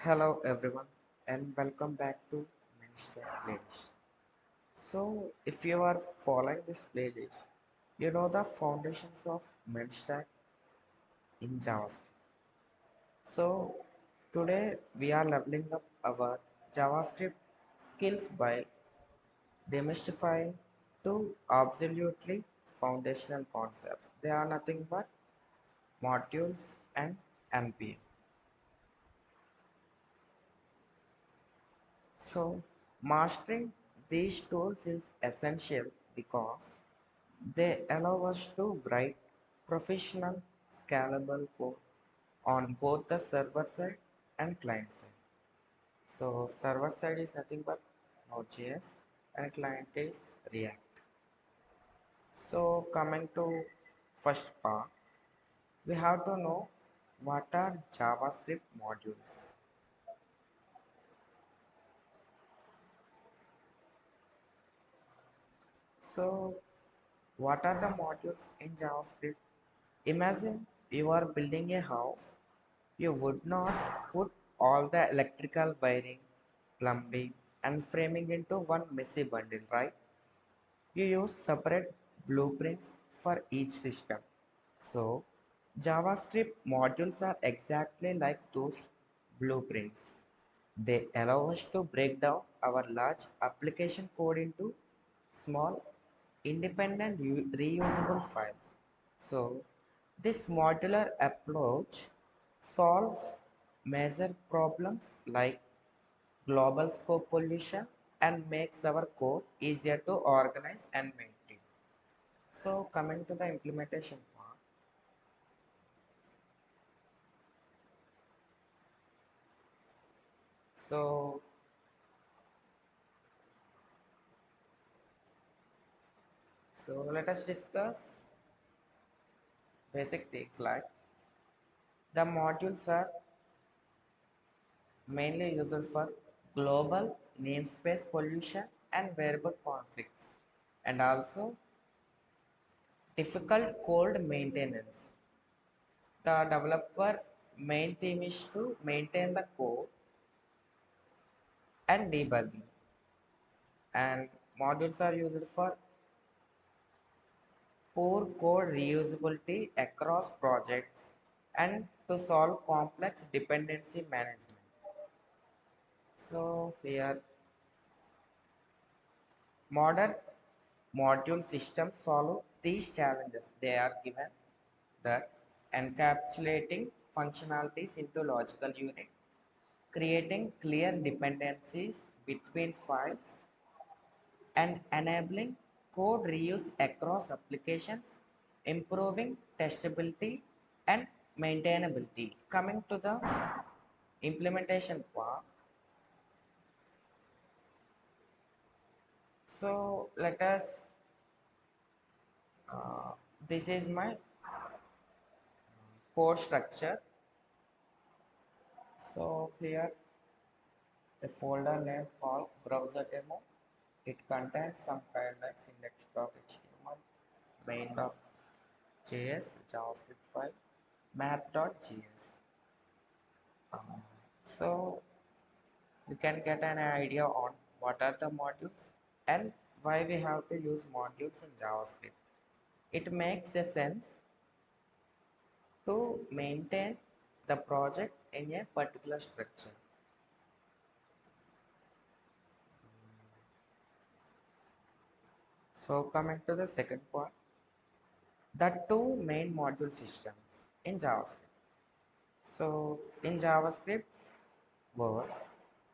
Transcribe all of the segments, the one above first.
Hello everyone and welcome back to Mainstack Playlist. So if you are following this playlist, you know the foundations of Mainstack in JavaScript. So today we are leveling up our JavaScript skills by demystifying two absolutely foundational concepts. They are nothing but modules and NPM. So mastering these tools is essential because they allow us to write professional, scalable code on both the server side and client side. So server side is nothing but Node.js and client is React. So coming to first part, we have to know what are JavaScript modules. So what are the modules in JavaScript? Imagine you are building a house. You would not put all the electrical wiring, plumbing, and framing into one messy bundle, right? You use separate blueprints for each system. So, JavaScript modules are exactly like those blueprints. They allow us to break down our large application code into small, independent, reusable files. So, this modular approach solves major problems like global scope pollution and makes our code easier to organize and maintain. So, coming to the implementation part. So, let us discuss basic things like the modules are mainly used for global namespace pollution and variable conflicts and also difficult code maintenance. The developer main theme is to maintain the code and debugging, and modules are used for poor code reusability across projects and to solve complex dependency management. So here modern module systems solve these challenges. They are given that encapsulating functionalities into logical unit, creating clear dependencies between files, and enabling code reuse across applications, improving testability and maintainability. Coming to the implementation part, so let us, this is my code structure. So here a folder name called browser demo. It contains some file like index.html, main.js, JavaScript file, math.js. Um, so you can get an idea on what are the modules and why we have to use modules in JavaScript. It makes a sense to maintain the project in a particular structure. So coming to the second point, the two main module systems in JavaScript. So in JavaScript world,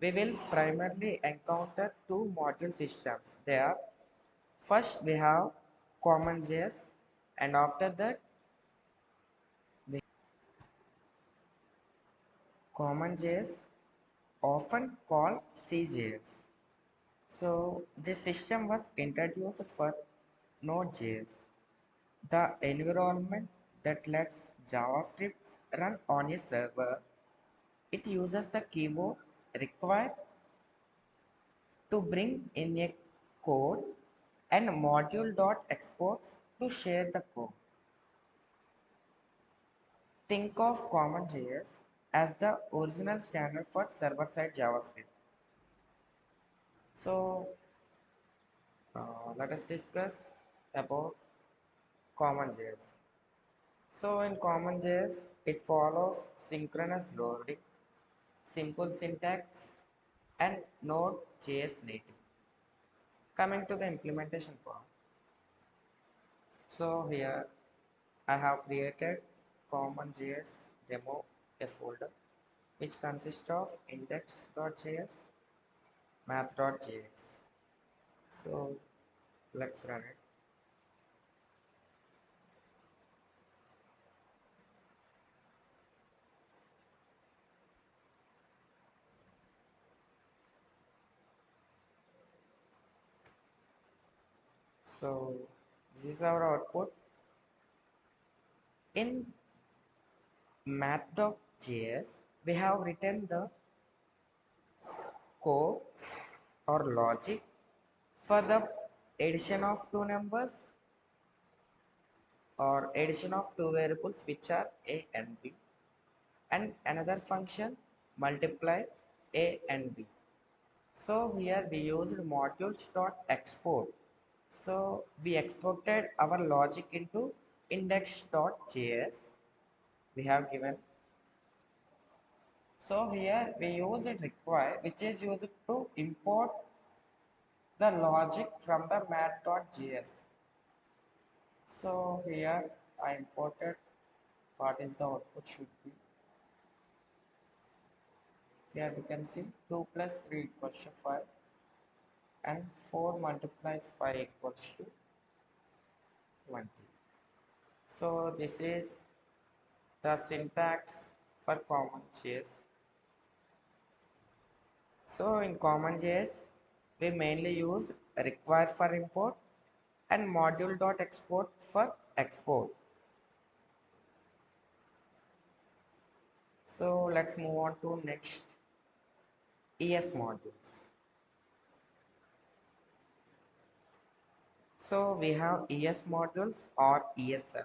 we will primarily encounter two module systems. They are first we have CommonJS and after that we CommonJS, often called CJS. So this system was introduced for Node.js, the environment that lets JavaScript run on a server. It uses the keyboard required to bring in a code and module.exports to share the code. Think of CommonJS as the original standard for server-side JavaScript. So let us discuss about CommonJS. So in CommonJS, it follows synchronous loading, simple syntax, and Node.js native. Coming to the implementation part. So here I have created CommonJS demo a folder which consists of index.js, math.js. So let's run it. So this is our output. In math.js, we have written the code or logic for the addition of two numbers or addition of two variables which are a and b, and another function multiply a and b. So here we used modules.export. So we exported our logic into index.js. We have given. So here we use it require, which is used to import the logic from the math.js. So here I imported what is the output should be. Here we can see 2 plus 3 equals to 5 and 4 multiplies 5 equals to 20. So this is the syntax for CommonJS. So in CommonJS, we mainly use require for import and module.export for export. So let's move on to next ES modules. So we have ES modules or ESM.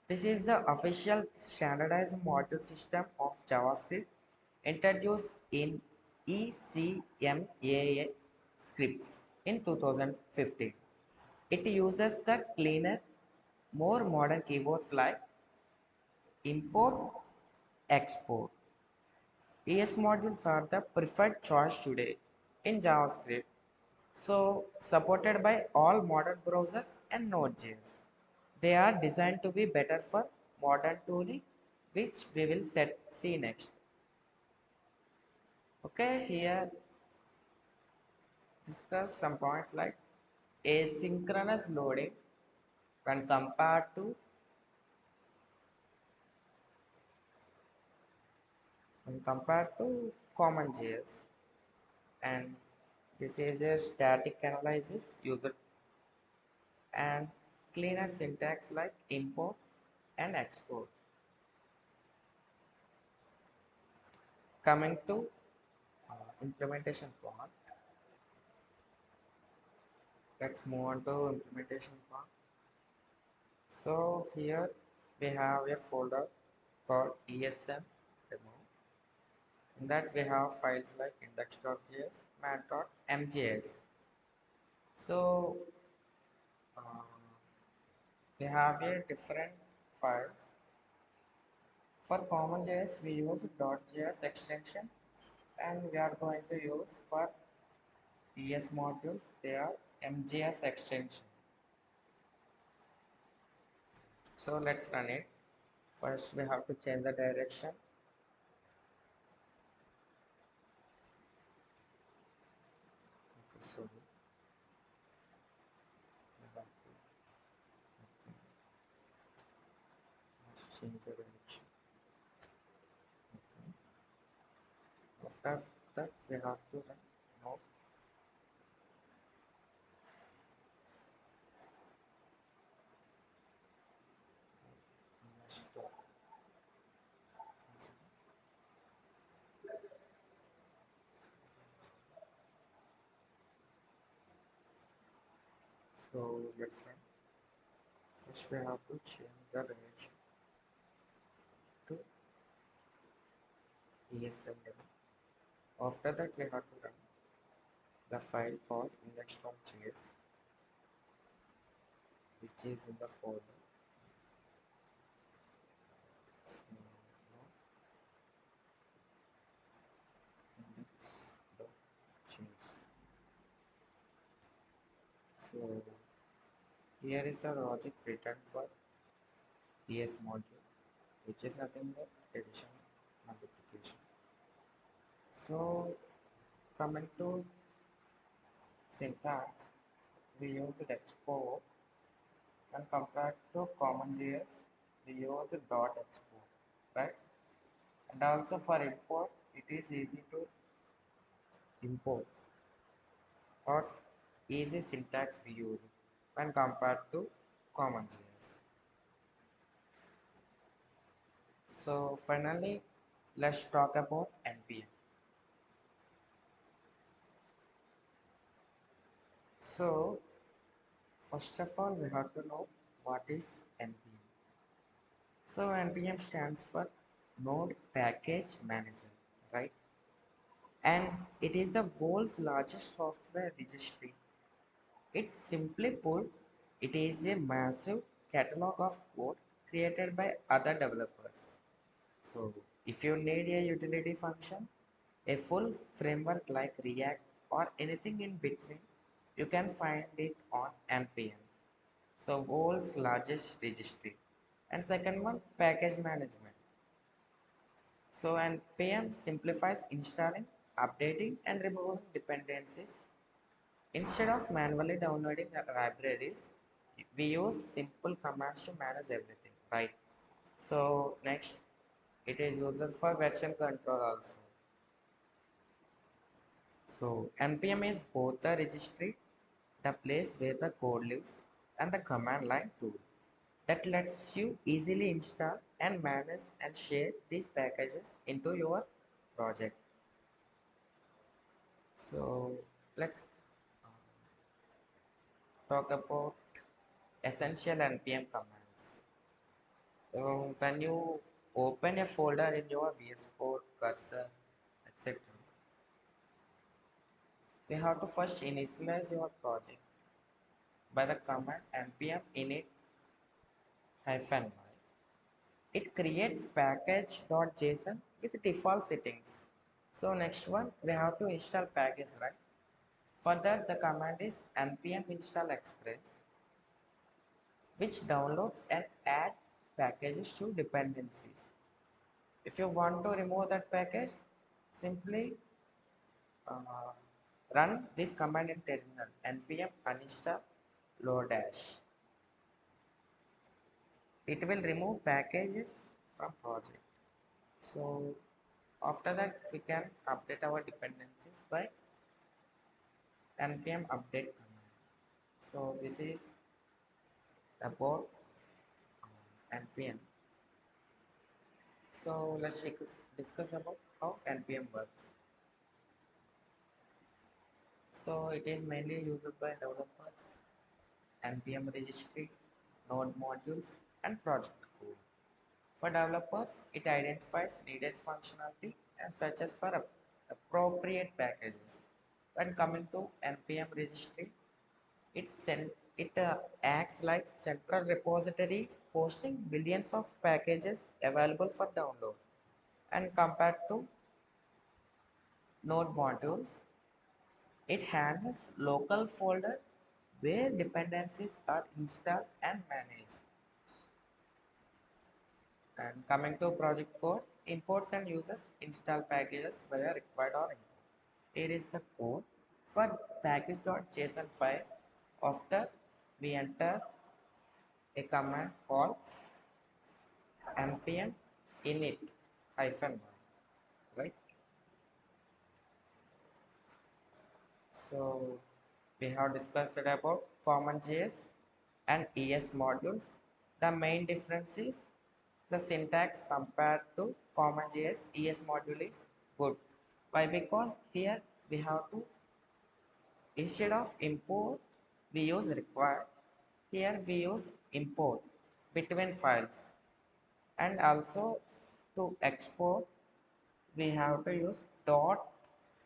This is the official standardized module system of JavaScript introduced in ECMAA scripts in 2015. It uses the cleaner, more modern keywords like import, export. ES modules are the preferred choice today in JavaScript, so supported by all modern browsers and Node.js. They are designed to be better for modern tooling, which we will see next. Okay, here discuss some points like asynchronous loading when compared to CommonJS, and this is a static analysis used and cleaner syntax like import and export. Coming to implementation part, let's move on to implementation part. So here we have a folder called ESM demo. In that we have files like index.js, math.mjs. So we have a different files. For CommonJS we use .js extension, and we are going to use for ES modules they are MJS extension. So let's run it. First we have to change the direction. Okay, so we have to let's change the direction. Okay. After that we have to run node stop. So let's run. First we have to change the direction to ESL demo. After that, we have to run the file called index.js, which is in the folder. So, now index.js. So, here is the logic written for ES module, which is nothing but addition multiplication. So, coming to syntax, we use export, and compared to CommonJS, we use dot export, right? And also for import, it is easy to import, or easy syntax we use when compared to CommonJS. So finally, let's talk about NPM. So first of all, we have to know what is NPM. So NPM stands for Node Package Manager, right? And it is the world's largest software registry. It's simply put, it is a massive catalog of code created by other developers. So if you need a utility function, a full framework like React or anything in between, you can find it on NPM. So world's largest registry. And second one, package management. So NPM simplifies installing, updating and removing dependencies. Instead of manually downloading the libraries, we use simple commands to manage everything, right? So next, it is used for version control also. So npm is both the registry, the place where the code lives, and the command line tool that lets you easily install and manage and share these packages into your project. So let's uh, talk about essential npm commands. When you open a folder in your VS Code, cursor, etc., you have to first initialize your project by the command npm init -y. It creates package.json with default settings. So next one, we have to install package, right? For that, the command is npm install express, which downloads and add packages to dependencies. If you want to remove that package, simply uh, run this command in terminal npm uninstall low dash. It will remove packages from project. So after that we can update our dependencies by npm update command. So this is about npm. So let's discuss about how npm works. So it is mainly used by developers, npm registry, node modules, and project code. For developers, it identifies needed functionality and searches for appropriate packages. When coming to npm registry, it acts like central repository, posting billions of packages available for download. And compared to node modules, it handles local folder where dependencies are installed and managed. And coming to project code, imports and uses install packages where required or import. Here is the code for package.json file. After we enter a command called npm init -y, right? So we have discussed about CommonJS and ES modules. The main difference is the syntax compared to CommonJS ES module is good. Why? Because here we have to, instead of import, we use require. Here we use import between files, and also to export we have to use dot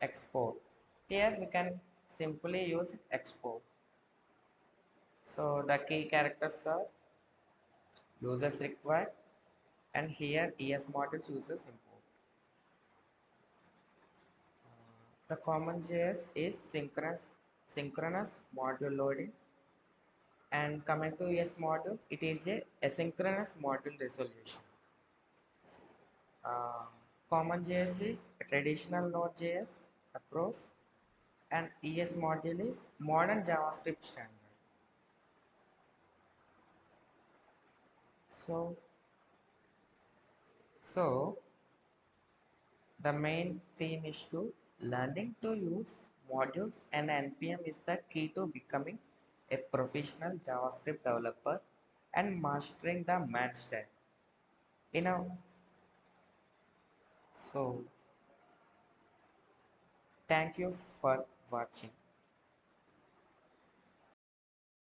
export. Here we can simply use export. So the key characters are users required, and here ES modules users import. The CommonJS is synchronous module loading, and coming to ES module, it is a asynchronous module resolution. Uh, CommonJS is a traditional Node.js approach, and ES module is modern JavaScript standard. So, so the main theme is to learning to use modules, and NPM is the key to becoming a professional JavaScript developer and mastering the man stack. You know, so thank you for watching.